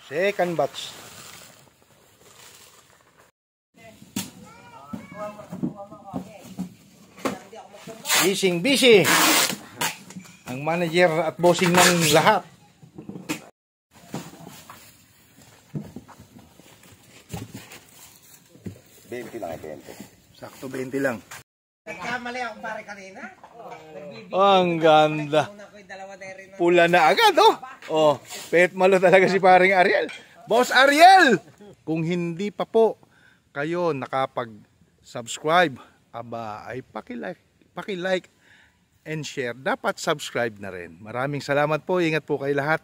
Second batch. Busy. Ang manager at bossing ng lahat. Sakto 20 lang. Nagkamali ako pare kanina. Ang ganda. Pula na agad, oh. Oh, pet malo talaga si paring Ariel. Boss Ariel, kung hindi pa po kayo nakapag-subscribe, aba ay paki-like and share. Dapat subscribe na rin. Maraming salamat po. Ingat po kayo lahat.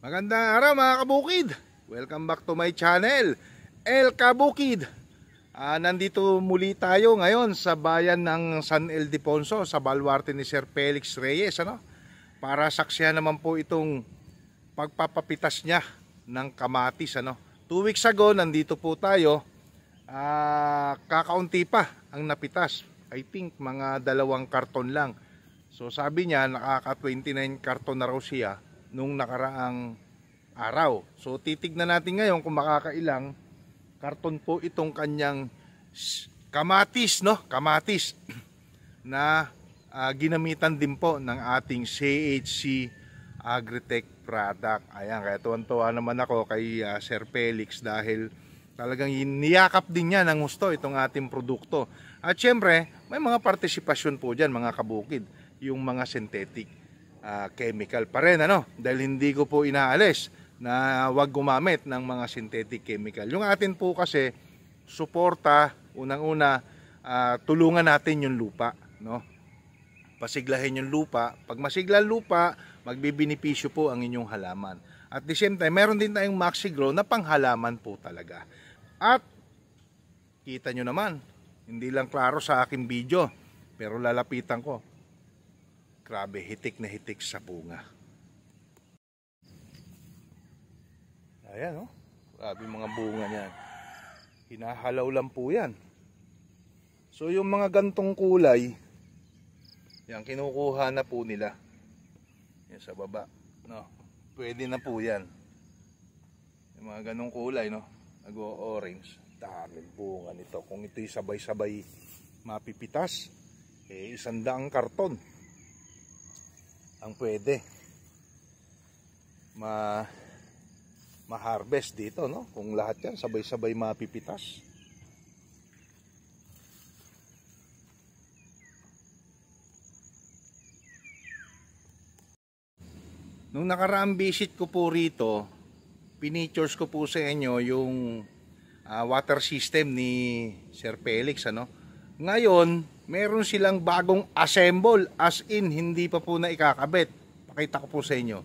Magandang araw mga kabukid. Welcome back to my channel, El Kabukid. Nandito muli tayo ngayon sa bayan ng San Ildefonso, sa baluarte ni Sir Felix Reyes, para saksihan naman po itong pagpapapitas niya ng kamatis. 2 weeks ago nandito po tayo, kakaunti pa ang napitas. I think mga 2 karton lang. So sabi niya nakaka 29 karton na raw siya nung nakaraang araw. So titignan natin ngayon kung makakailang karton po itong kanyang kamatis, kamatis na ginamitan din po ng ating CHC Agritech product. Ayan, kaya tuwan-tuwa naman ako kay Sir Felix dahil talagang niyakap din niya ng gusto itong ating produkto. At syempre, may mga partisipasyon po dyan mga kabukid, yung mga synthetic chemical pa rin, dahil hindi ko po inaalis na wag gumamit ng mga synthetic chemical. Yung atin po kasi suporta, unang-una tulungan natin yung lupa, pasiglahin yung lupa. Pag masigla lupa, magbibinipisyo po ang inyong halaman. At the same time, meron din tayong Maxi-Grow na panghalaman po talaga. At kita nyo naman, hindi lang klaro sa aking video, pero lalapitan ko. Grabe, hitik na hitik sa bunga. Ayan, grabe mga bunga niyan. Hinahalaw lang po yan. So yung mga gantong kulay, yan, kinukuha na po nila. Yan sa baba. Pwede na po yan. Yung mga ganong kulay, nag-o-orange. Daming bunga nito. Kung ito'y sabay-sabay mapipitas, 100 karton ang pwede ma-harvest dito, kung lahat yan sabay-sabay mapipitas. Nung nakaraang visit ko po rito, pinictures ko po sa inyo yung water system ni Sir Felix, Ngayon, meron silang bagong assemble, as in hindi pa po na ikakabit. Pakita ko po sa inyo.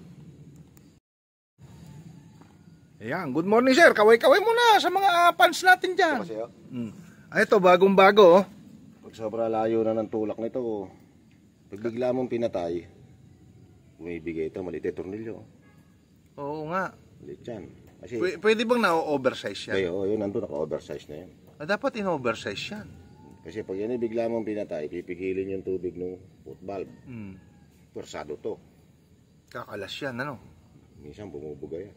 Ayan, good morning sir. Kaway-kaway muna sa mga fans natin dyan. Ito, bagong-bago. Pag sobra layo na ng tulak nito, pag bigla mong pinatay, bumibigay ito, maliit yung tornilyo. Oo nga. Maliit yan. Kasi, pwede bang na-oversize yan? Oo, yun, nandun naka-oversize na yan. Dapat in-oversize yan. Kasi pag yan bigla mong pinatay, pipigilin yung tubig ng foot valve. Pursado to. Kakalas yan, Minsan bumubuga yan.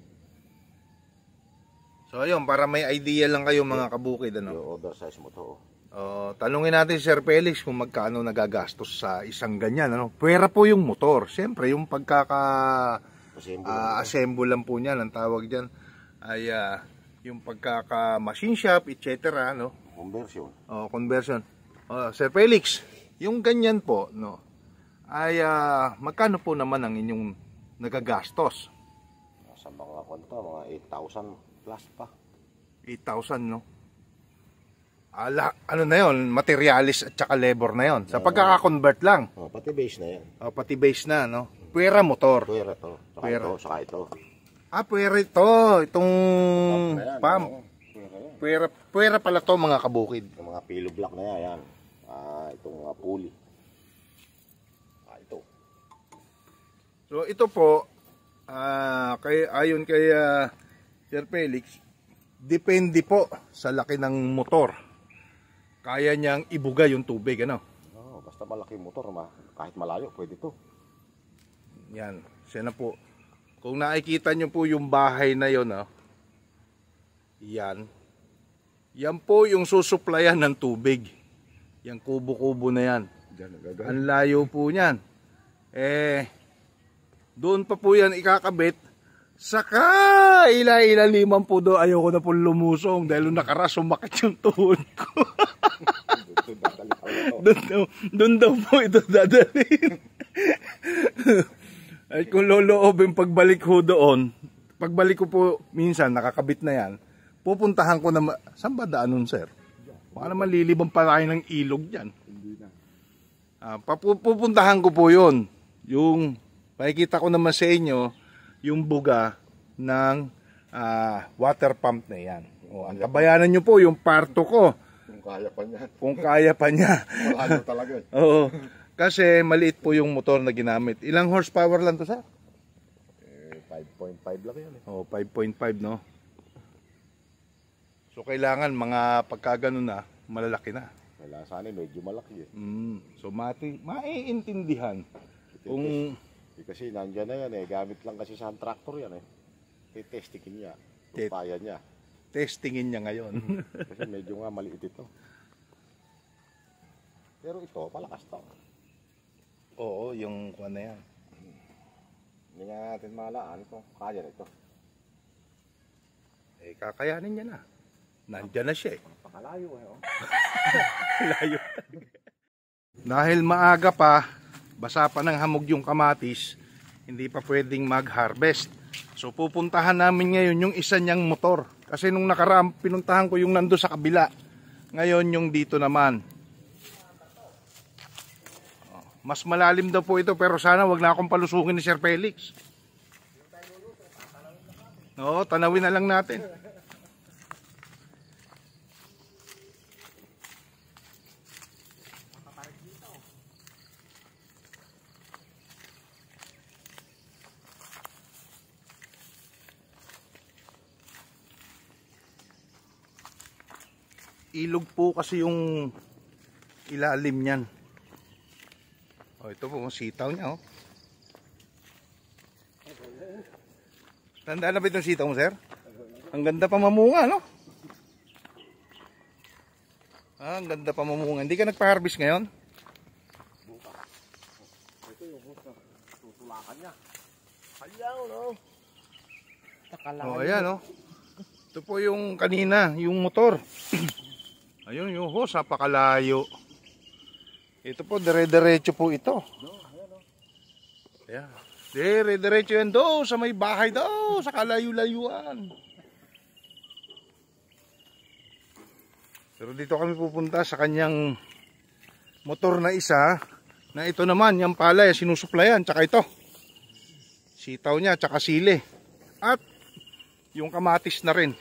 So ayun, para may idea lang kayo mga kabukid, Yung oversize mo to. Tanungin natin si Sir Felix kung magkano nagagastos sa isang ganyan, Pwera po yung motor. Siyempre, yung assemble lang po niyan, ang tawag diyan ay yung pagkaka-machine shop, etc., Conversion. Conversion. Sir Felix, yung ganyan po, ay magkano po naman ang inyong nagagastos? Sa mga kwento, mga 8,000 plus pa. 8,000, ano na yun? Materialis at saka labor na yun. Sa pagkaka-convert lang. Pati base na yan. Pati base na, Pwera motor. Pwera to. Saka ito. Pwera ito. Itong pump. Pwera yan. Puwera pala to mga kabukid. Yung mga pillow block na yan. Itong mga pulley. Ito. So ito po, ayon kay Sir Felix, depende po sa laki ng motor. Kaya niyang ibuga yung tubig, ano? Basta malaki yung motor, kahit malayo, pwede to. Yan, siya na po. Kung nakikita niyo po yung bahay na yon, yan. Yan po yung susuplayan ng tubig. Yung kubo-kubo na yan. Ang layo po niyan. Doon pa po yan ikakabit. Saka ilaliman po doon. Ayoko na po lumusong dahil nakaras sumakit yung tuhod ko. Doon daw po ito dadalhin. Ay kung loloobin pagbalik ko doon, pagbalik ko po minsan nakakabit na yan, pupuntahan ko na, saan ba daan nun, sir? Baka naman lilibang pa tayo ng ilog dyan. Pupuntahan ko po yun. Yung, makikita ko naman sa inyo, yung buga ng water pump na yan. Antabayanan nyo po yung parto ko. Kung kaya pa niya. Kung kaya pa niya. Malalo talaga. Oo. Kasi maliit po yung motor na ginamit. Ilang horsepower lang to, sir? 5.5 lang yan. 5.5, no? So kailangan mga pagkaganon na, malalaki na. Kailangan sana medyo malaki eh. So maiintindihan kung kasi nandiyan na yan gamit lang kasi sa tractor yan testingin niya, kaya niya. Testingin niya ngayon. Kasi medyo nga maliit ito. Pero ito, palakas to. Oo, yung kuha na yan. Hindi nga natin malaan ito, kaya na ito. Kakayanin niya na. Nandiyan na siya Pakalayo Layo. Dahil maaga pa, basa pa ng hamog yung kamatis, hindi pa pwedeng mag-harvest. So pupuntahan namin ngayon yung isa niyang motor. Kasi nung nakaraang pinuntahan ko yung nando sa kabila. Ngayon yung dito naman. Mas malalim daw po ito pero sana wag na akong palusungin ni Sir Felix. Oo, tanawin na lang natin. Ilog po kasi yung ilalim niyan. Ito po, sitaw niya Tandaan na ba itong sitaw mo, sir? Ang ganda pa mamunga, no? Ang ganda pa mamunga. Hindi ka nagpa-harvest ngayon? Ito yung tutulakan niya. Ayaw, no? Ayan, no? Ito po yung kanina, yung motor. Ayun, yung hose, napakalayo. Ito po, dire-diretso po ito. Ayan. Dire-diretso yan do, sa may bahay do, sa kalayo-layuan. Pero dito kami pupunta sa kanyang motor na isa, na ito naman, yung palay, sinusuplayan, tsaka ito. Sitaw niya, tsaka sili. At yung kamatis na rin.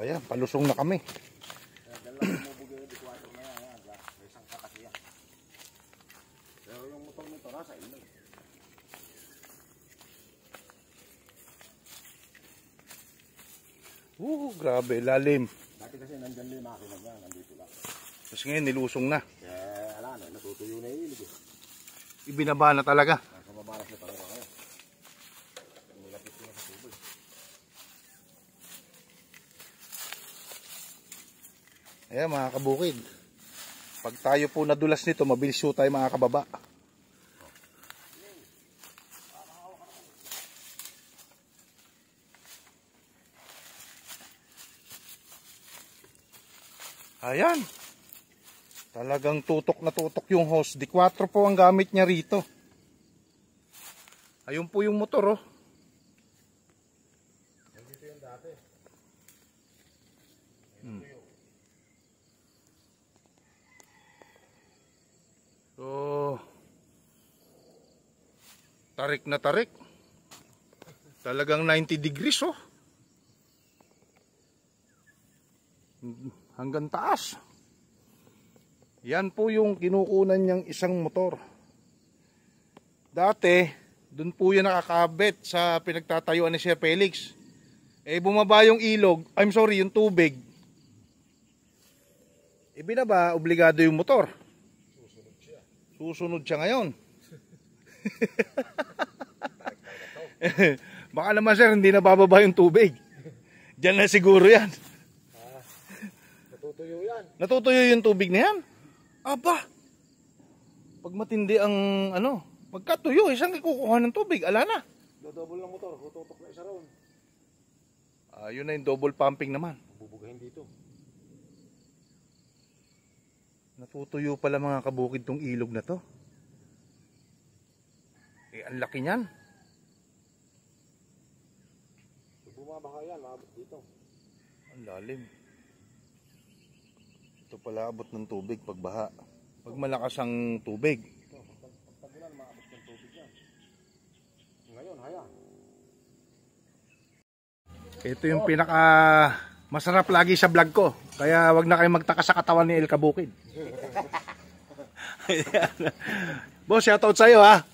Ayan, palusong na kami. Pero yung motor nito nasa ilog. Grabe, lalim. Dati kasi nandyan din yung makina niya, nandito lang. Tapos ngayon, nilusong na. Kaya ala na, natutuyo na yung ilog Ibinaba na talaga. Nasa mabalas na talaga kayo. Nilapit ko na sa tubig. Ayan mga kabukid. Pag tayo po nadulas nito, mabilis po tayo makakababa. Ayan. Talagang tutok na tutok yung hose. D4 po ang gamit niya rito. Ayun po yung motor, oh. Nandito yung dati. So, tarik na tarik. Talagang 90 degrees, oh. Hanggang taas. Yan po yung kinukunan niyang isang motor. Dati, dun po yan nakakabit sa pinagtatayuan ni Sir Felix. Eh, bumaba yung ilog, yung tubig. Ibinaba, obligado yung motor. Susunod siya ngayon. Baka naman sir, hindi na bababa yung tubig. Diyan na siguro yan. Natutuyo yan. Natutuyo yung tubig na yan. Aba, pag matindi ang pagkatuyo, isang ikukuha ng tubig, ala na. Dodouble ng motor, tututok na isa roon. Yun na yung double pumping naman. Bubugahin dito. Natutuyo pala mga kabukid tong ilog na to. Eh, ang laki niyan. Bumabaka yan, maabot dito. Ang lalim. Ito pala abot ng tubig pag baha. Pag malakas ang tubig. Pag tagulan, maabot ng tubig yan. Ngayon, haya. Ito yung pinaka masarap lagi sa vlog ko. Kaya wag na kayo magtaka sa katawan ni El Kabukid. Boss, shoutout sa'yo ha.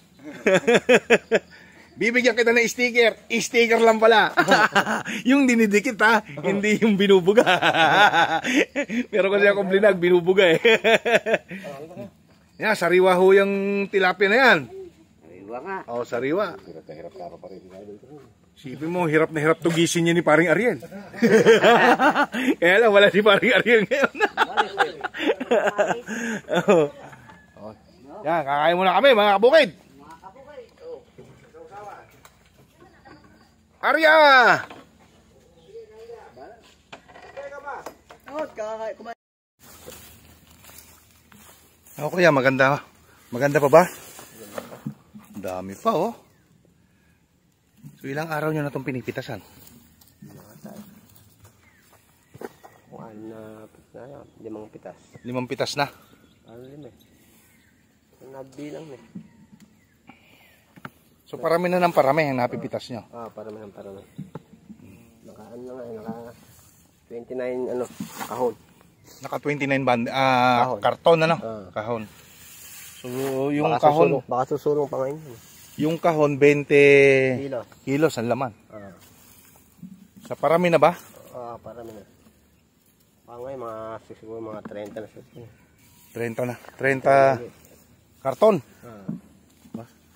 Bibigyan kita ng sticker. Sticker lang pala. Yung dinidikit ha, hindi yung binubuga. Pero kasi akong blinag, binubuga eh. Yan, sariwa ho yung tilapia na yan. Sariwa nga. Oo, sariwa. Hirap na hirap ka pa rin. Sipin mo, hirap na hirap to gising niya ni paring Ariel. Kaya lang, wala si paring Ariel ngayon. Oh. Yan, kakain muna kami mga kabukid. Arya! Ako kuya, maganda. Maganda pa ba? Dami pa oh. So ilang araw nyo na itong pinipitasan? Kung ano na yan, 5 pitas. 5 pitas na? Ano 5 eh. Nabilang eh. So parami na ng parami ang napipitas nyo? Parami ng parami. Naka ano nga eh, naka 29 kahon. Naka 29 band, karton ano? Kahon. So yung baka kahon, baka susulong pa ngayon. yung kahon 20 kilos ang laman. Sa parami na ba? Parami na. Ngayon siguro mga 30 na siya. 30 na. 30 karton.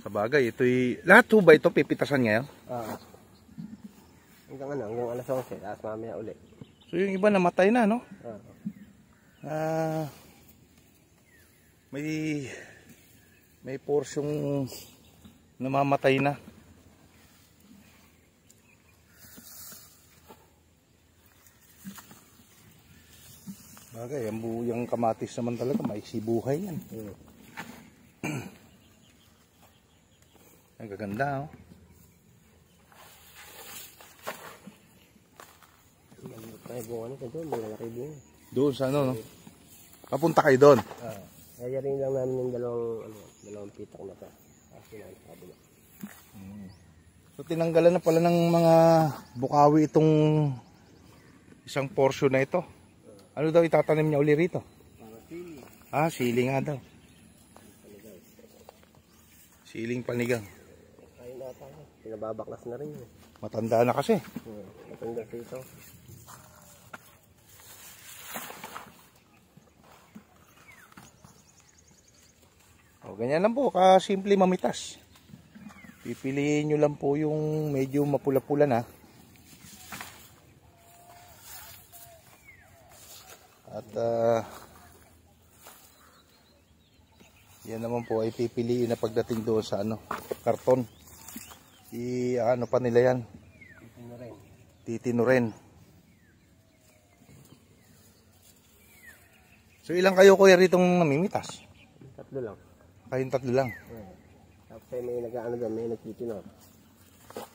Sa bagay, ito'y lahat ho ba ito pipitasan ngayon? Hanggang alas 11, tapos mamaya uli. So yung iba namatay na, no? May porsyong namamatay na. Bagay, yung kamatis naman talaga, maiksi buhay yan. Ang gaganda, oh. May bunga nito doon, may lalaki bunga. Doon sa ano, no? Papunta kayo doon. Kaya rin lang namin yung dalawang pitak na pa. Kasi nakakabula. So tinanggalan na pala ng mga bukawi itong isang portion na ito. Ano daw itatanim niya uli rito? Sili. Sili nga daw. Siling panigang. Kain na tayo. Pinababaklas na rin yun. Matanda na kasi. Matanda dito. Ganyan lang po, kasimple mamitas. Pipiliin nyo lang po yung medyo mapula-pula na. At yan naman po ay pipiliin na pagdating doon sa karton. Ano pa nila yan? Titinurin. So ilang kayo kuya ritong namimitas? 3 lang. Kayong 3 lang. Tapos may nag-ano doon, may nagtitinor.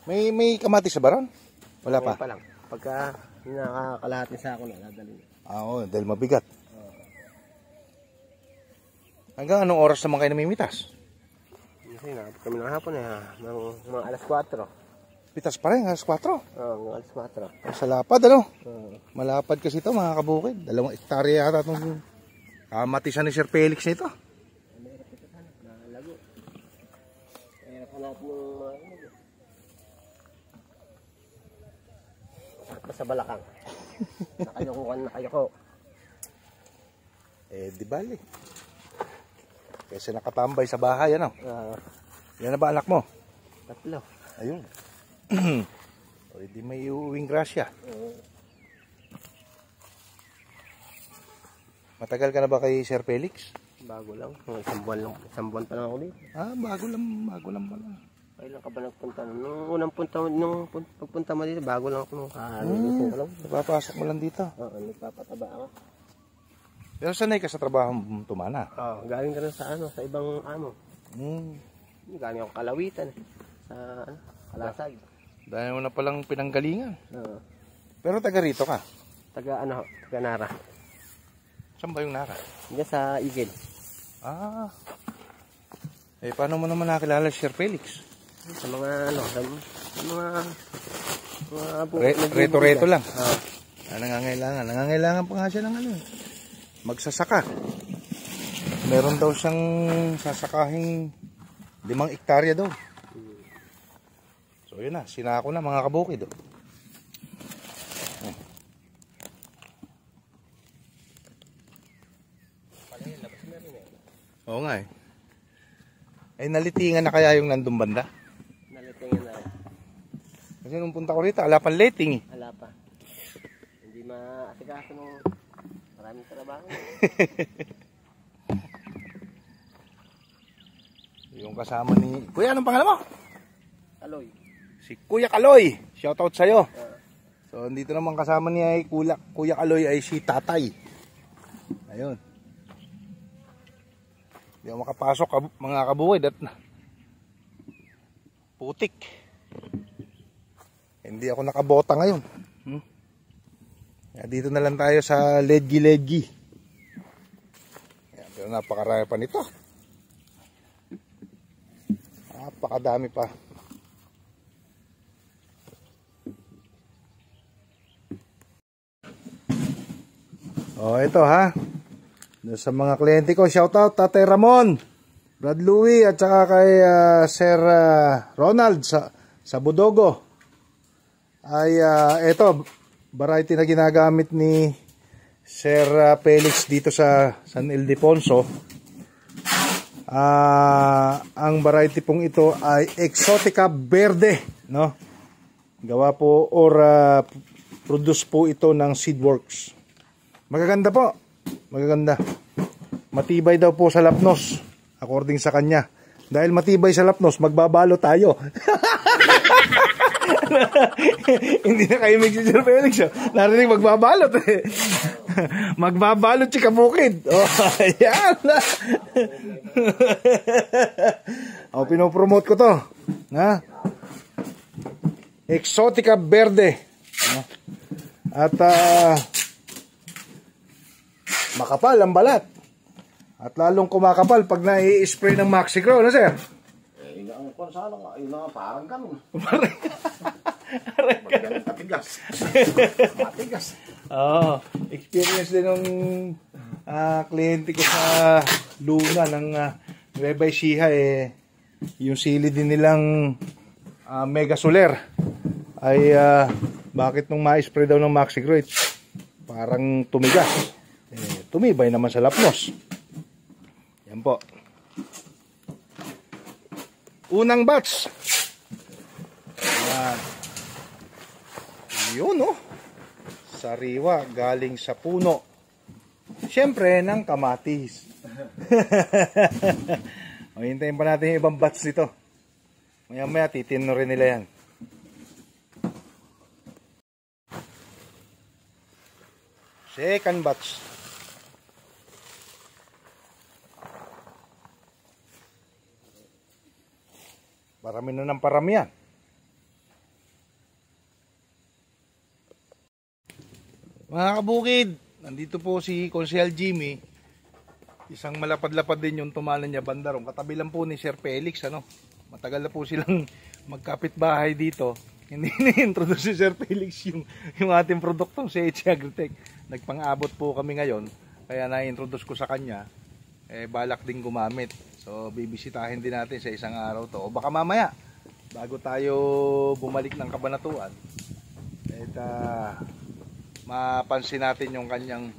May kamatis sa baron? Wala pa? Ngayon pa lang. Pagka nakakalahat ni sako na, dadalhin. Oo, dahil mabigat. Hanggang anong oras naman kayo namimitas? Kasi na, kami ng hapon mga alas 4. Pitas pa rin, alas 4. Mga alas 4. Ay, sa lapad ano? Malapad kasi ito mga kabukid. 2 hektarya yata itong kamatisan ni Sir Felix nito. Nalago. Mahirap hanapin yung mga at sa balakang. Nakayoko. Di bali. Kasi nakatambay sa bahay ano? Yan na ba anak mo? 3. Ayun. O di may uuwing grasya. Matagal ka na ba kay Sir Felix? Bago lang. Isang buwan pa lang ako dito. Bago lang pala. Kailan ka ba nagpunta? Nung unang pagpunta mo dito, bago lang ako nung Napapasok mo lang dito. Nagpapataba ako. Pero sanay ka sa trabaho tumana? Galing ka rin sa ibang amo. Galing ako Kalawitan. Sa Kalasag. Dahil mo na palang pinanggalingan. Pero taga rito ka? Taga Nara. Saan ba yung Nara? Diyan sa Igil. Paano mo naman nakilala si Sir Felix? Sa mga Reto-reto lang. Nangangailangan pa nga siya ng magsasaka. Meron daw siyang sasakahing 5 hektarya daw. So yun na, sinako na mga kabukid. Oo nga eh. Ay nalitingan na kaya yung nandun banda? Nalitingan na. Kasi nung punta ko rito, ala pang liting eh. Ala pa. Hindi maasikaso nung maraming trabaho. Yung kasama ni... Kuya, anong pangalan mo? Kaloy. Si Kuya Kaloy. Shoutout sa'yo. So, dito naman kasama niya ay Kuya Kaloy ay si Tatay. Ayun. Hindi ako makapasok mga kabukid at putik. Hindi ako nakabota ngayon. Dito na lang tayo sa ledgi-ledgi. Pero napakarami pa nito. Napakadami pa. Ito ha. Sa mga kliyente ko, shoutout Tatay Ramon, Brad Louie at saka kay Sir Ronald sa Budogo. Ay ito, variety na ginagamit ni Sir Felix dito sa San Ildefonso. Ang variety pong ito ay Exotica Verde, no? Gawa po or produce po ito ng Seedworks. Magaganda po. Magaganda. Matibay daw po sa lapnos according sa kanya. Dahil matibay sa lapnos, magbabalo tayo. Hindi na kayo mag-Sir Felix. Narinig magbabalot eh. Magbabalot si kabukid. Ayan. Pinopromote ko to. Exotica Verde. At makapal ang balat. At lalong kumakapal pag nai-spray ng Maxicro, no sir? Yun ang konsalo nga, yun ang parang ganun. Matigas. Matigas. Experience din ng kliyente ko sa Luna ng Nueva Ecija yung sili din nilang Mega Soler ay bakit nung ma-spray daw ng Maxicro parang tumigas. Tumibay naman sa lapnos. Yan po. Unang batch. Yun sariwa galing sa puno. Siyempre ng kamatis. Hintayin pa natin yung ibang batch nito. Maya titinorin nila yan. Second batch. Parami na ng parami yan. Mga kabukid, nandito po si Konsehal Jimmy. Isang malapad-lapad din yung tumanan niya bandarong. Katabi lang po ni Sir Felix, ano. Matagal na po silang magkapit-bahay dito. Hindi na-introduce si Sir Felix yung ating produktong si HC Agritech. Nagpang-abot po kami ngayon. Kaya na-introduce ko sa kanya. Balak din gumamit. So bibisitahin din natin sa isang araw to. O baka mamaya, bago tayo bumalik ng Kabanatuan, mapansin natin yung kanyang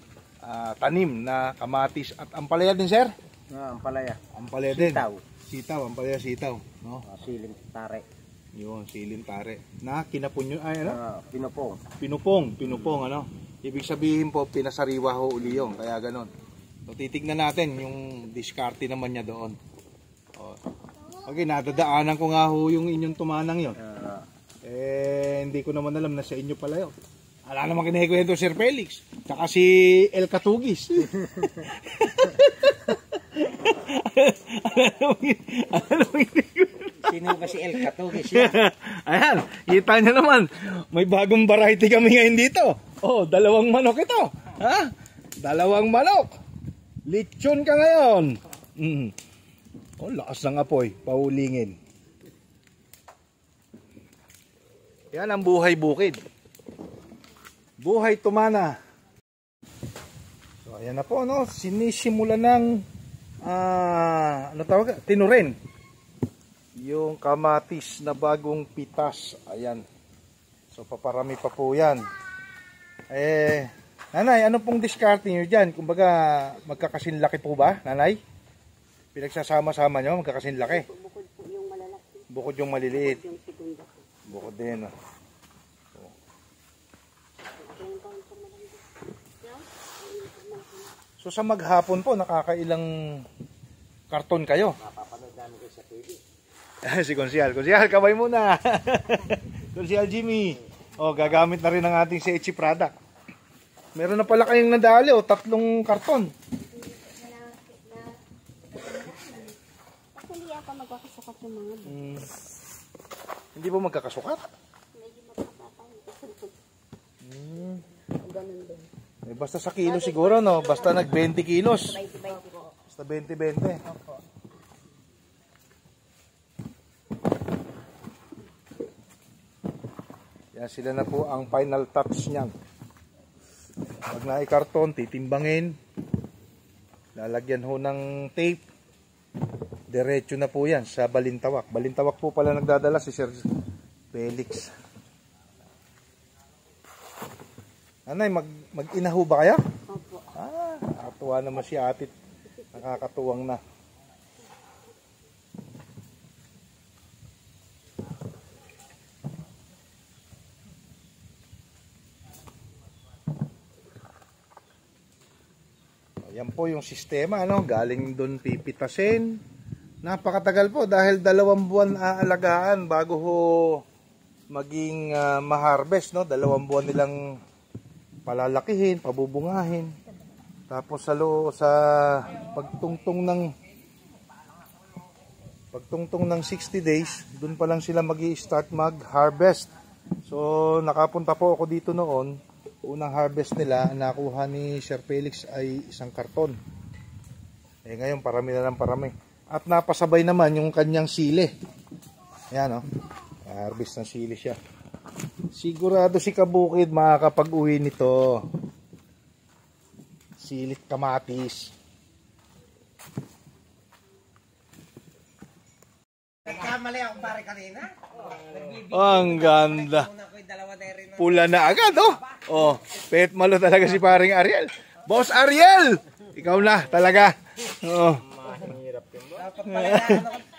tanim na kamatis at ampalaya din, sir? Ampalaya. Ampalaya din. Sitaw. Sitaw, ampalaya sitaw. No? Siling tare. Yun, siling tare. Na kinapon yun, ay ano? Pinupong. Pinupong, ano? Ibig sabihin po, pinasariwa ho uli yun, kaya ganon. So titignan natin yung diskarte naman niya doon. Okay, nadadaanan ko nga ho yung inyong tumanang yun. Hindi ko naman alam na sa inyo pala yun. Ala naman kinikwento Sir Felix. Tsaka si El Catugis. Sino ba si El Catugis? Ayan, kita nyo naman. May bagong variety kami ngayon dito. Oh, dalawang manok ito. Ha? Dalawang manok. Lechon ka ngayon. Oh, lakas ng apoy. Paulingin. Yan ang buhay bukid. Buhay tumana. So ayan na po, no, sinisimula ng ano tawag? Tinurin. Yung kamatis na bagong pitas. Ayan. So paparami pa po 'yan. Nanay, ano pong diskarte niyo diyan? Kumbaga magkakasinlaki po ba, nanay? Pinagsasama-sama niyo, magkakasinlaki. Bukod po yung malalaki. Bukod yung maliliit. Yung segunda po. Bukod din. So sa maghapon po, nakakailang karton kayo? Mapapanood namin kayo sa TV. Si Konsehal. Konsehal, kamay muna. Konsehal Jimmy. O, gagamit na rin ang ating CHC product. Meron na pala kayong nadali, 3 karton. Kasi hindi ako magkakasukat yung mga doon. Hindi po magkakasukat? Medyo magkakatay. Ganun din. Basta sa kilo siguro, no? Basta nag 20 kilos. 20-20 po. Basta 20-20. Opo. Yan sila na po ang final touch niyan. Pag naikarton, titimbangin. Lalagyan ho ng tape. Diretso na po yan sa Balintawak. Balintawak po pala nagdadala si Sir Felix. Anay, mag-inaho ba kaya? Opo. Nakakatuwa naman si Atit. Nakakatuwang na. Yan po yung sistema, ano? Galing doon pipitasin. Napakatagal po dahil 2 buwan aalagaan bago ho maging ma-harvest, no? 2 buwan nilang palalakihin, pabubungahin. Tapos sa pagtungtong ng 60 days, doon pa lang sila magi-start mag-harvest. So nakapunta po ako dito noon. Unang harvest nila, nakuha ni Sir Felix ay 1 karton. Ngayon parami na ng parami. At napasabay naman yung kanyang sili. Ayan, oh. Harvest ng sili siya. Sigurado si Kabukid makakapag-uwi nito. Silit kamatis. Nagkamali ako pare kanina. Ang ganda. Pula na agad, oh. Oh, pet malo talaga si paring Ariel. Boss Ariel! Ikaw na talaga. Oh. Dapat pala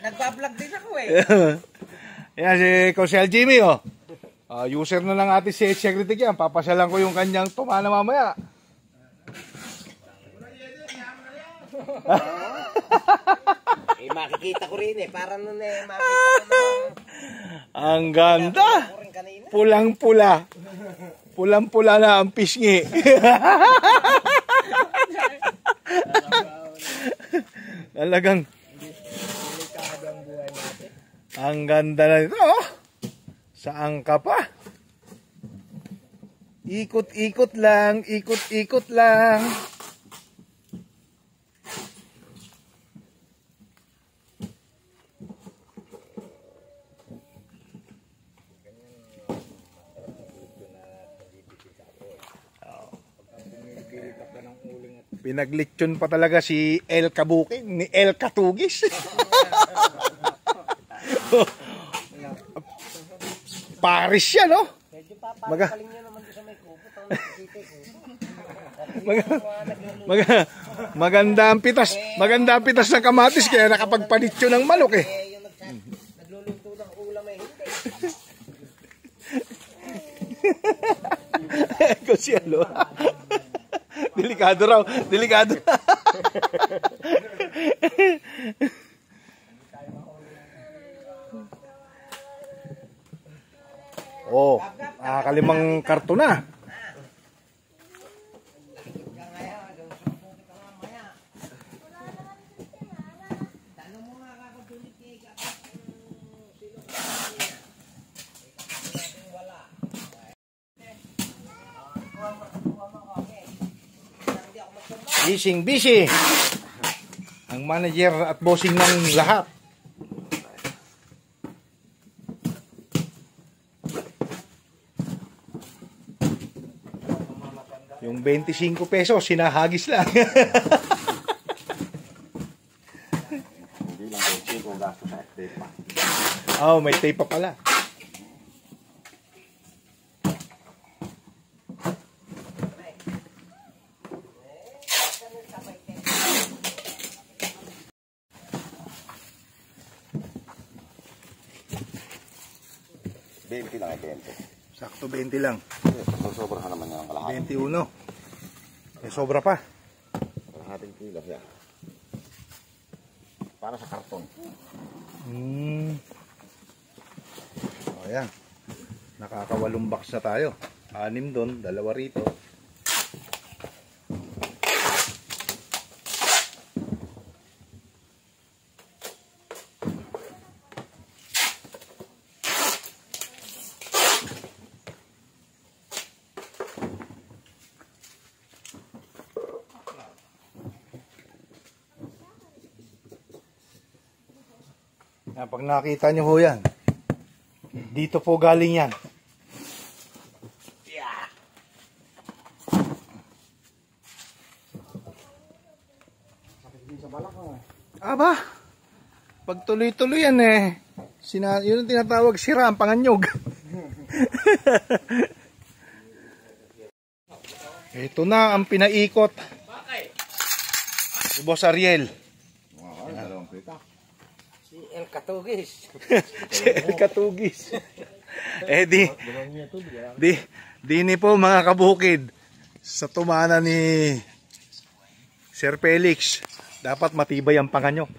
nagpa-vlog din ako eh. Yan si Konsehal Jimmy, oh. User na lang ating si Secretary yan. Papasyalan ko yung kanyang tumana mamaya. Makikita ko rin eh. Para nun makikita ko Ang ganda. Pulang-pula. Pulang-pula na ang pisngi. Talagang Ang ganda na ito, oh. Saan ka pa? Ikot-ikot lang, ikot-ikot lang. Pinaglitsyon pa talaga si El Kabuki ni El Katugis. Paris siya, no? Maganda ang pitas. Maganda ang pitas ng kamatis kaya nakapagpanitsyo ng manok eh. Nagluluto ng ulam eh, hindi. Kasi ano? Delikado raw. Delikado. Oh, nakakalimang karton na. Busy. Ang manager at bossing ng lahat. Yung 25 pesos, sinahagis lang. Hindi lang 25 gasto sa tape pa. Oh, may tape pa pala. Lang ay 20. Sakto 20 lang. Sobrahan naman yung kalahati. 21. Eh, sobra pa. Kalahating kilo siya. Para sa karton. O yan. Nakakawalong box na tayo. 6 doon, 2 rito. Pag nakita nyo ho yan, dito po galing yan. Yeah. Aba, pag tuloy-tuloy yan eh, yun ang tinatawag sira ang panganyog. Ito na ang pinaikot ni Boss Ariel. El Katugis. Si El Katugis. Eh di ni po mga kabukid, sa tumana ni Sir Felix, dapat matibay ang panganyo.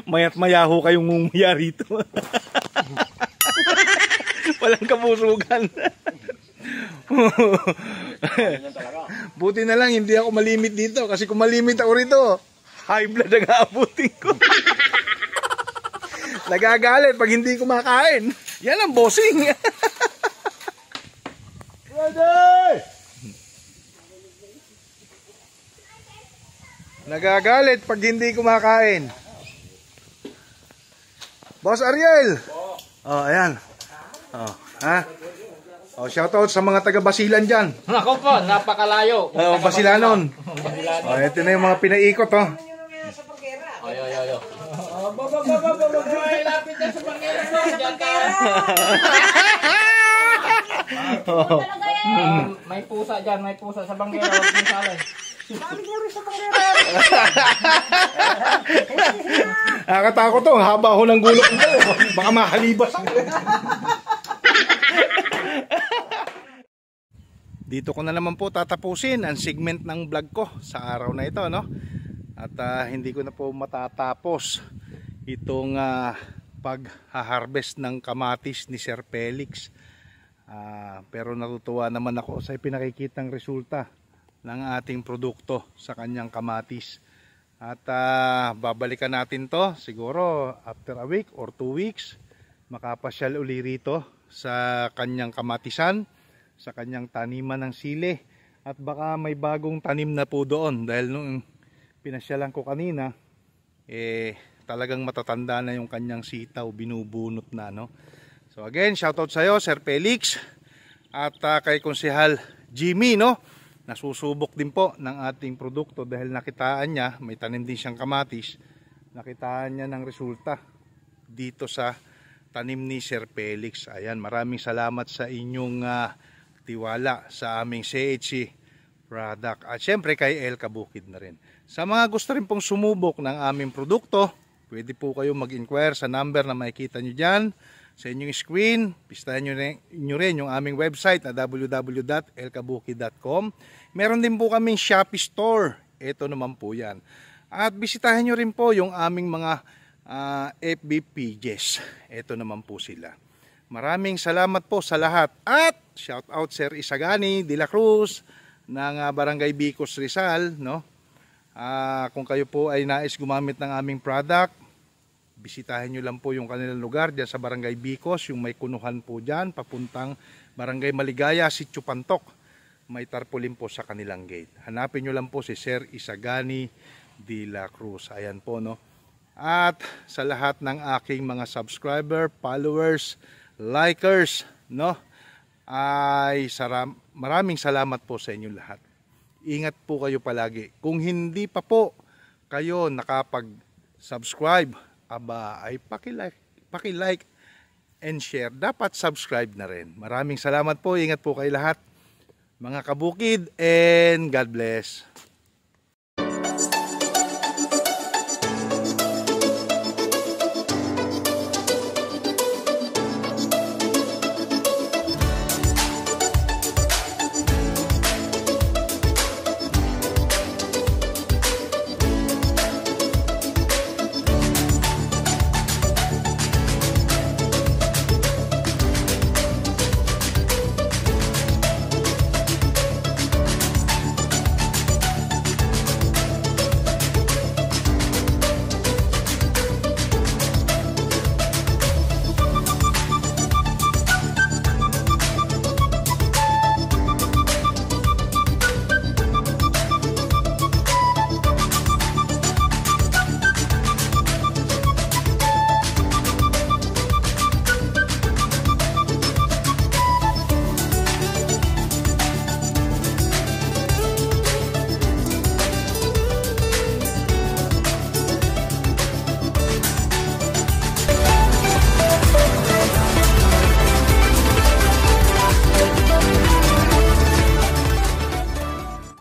Mayat mayaho kayong umuya rito. Walang kabusugan. Buti na lang hindi ako malimit dito, kasi kung malimit ako rito, high blood ang aabutin ko. Nagagalit pag hindi kumakain. Yan ang bossing. Ready! Nagagalit pag hindi kumakain. Boss Ariel. Oh, ayan. Oh, ha? Oh, shoutout sa mga taga Basilan diyan. Nako po, napakalayo. Oh, Basilanon. Oh, ito na yung mga pinaikot, oh. Ayo. Lapit na sa Pangera. May pusa dyan, may pusa sa Pangera. Huwag mong salay. Nakakatakot to, haba ho ng gulok nito. Baka mahalibas ako. Dito ko na naman po tatapusin ang segment ng vlog ko sa araw na ito, no? At hindi ko na po matatapos itong pag-harvest ng kamatis ni Sir Felix. Pero natutuwa naman ako sa pinakikitang resulta ng ating produkto sa kanyang kamatis. At babalikan natin to siguro after a week or 2 weeks. Makapasyal uli rito sa kanyang kamatisan, sa kanyang taniman ng sili. At baka may bagong tanim na po doon dahil nung pinasyalan ko kanina, talagang matatanda na yung kanyang sitaw, binubunot na, no? So again, shoutout sa iyo, Sir Felix, at kay Konsehal Jimmy, no? Nasusubok din po ng ating produkto dahil nakitaan niya, may tanim din siyang kamatis, nakitaan niya ng resulta dito sa tanim ni Sir Felix. Ayan, maraming salamat sa inyong tiwala sa aming CHC product. At syempre kay El Kabukid na rin. Sa mga gusto rin pong sumubok ng aming produkto, pwede po kayo mag-inquire sa number na makikita nyo dyan sa inyong screen. Pistahan nyo rin yung aming website na www.elkabukid.com. Meron din po kaming Shopee store. Ito naman po yan. At bisitahin nyo rin po yung aming mga FB pages. Ito naman po sila. Maraming salamat po sa lahat. At shout out Sir Isagani de la Cruz ng Barangay Bicos, Rizal, no? Kung kayo po ay nais gumamit ng aming product, bisitahin nyo lang po yung kanilang lugar dyan sa Barangay Bicos, yung may kunuhan po dyan, papuntang Barangay Maligaya, Sitio Pantok. May tarpaulin po sa kanilang gate. Hanapin nyo lang po si Sir Isagani de la Cruz. Ayan po, no? At sa lahat ng aking mga subscriber, followers, likers, no? Ay maraming salamat po sa inyo lahat. Ingat po kayo palagi. Kung hindi pa po kayo nakapag-subscribe, ay paki-like and share. Dapat subscribe na rin. Maraming salamat po. Ingat po kayo lahat, mga kabukid, and God bless.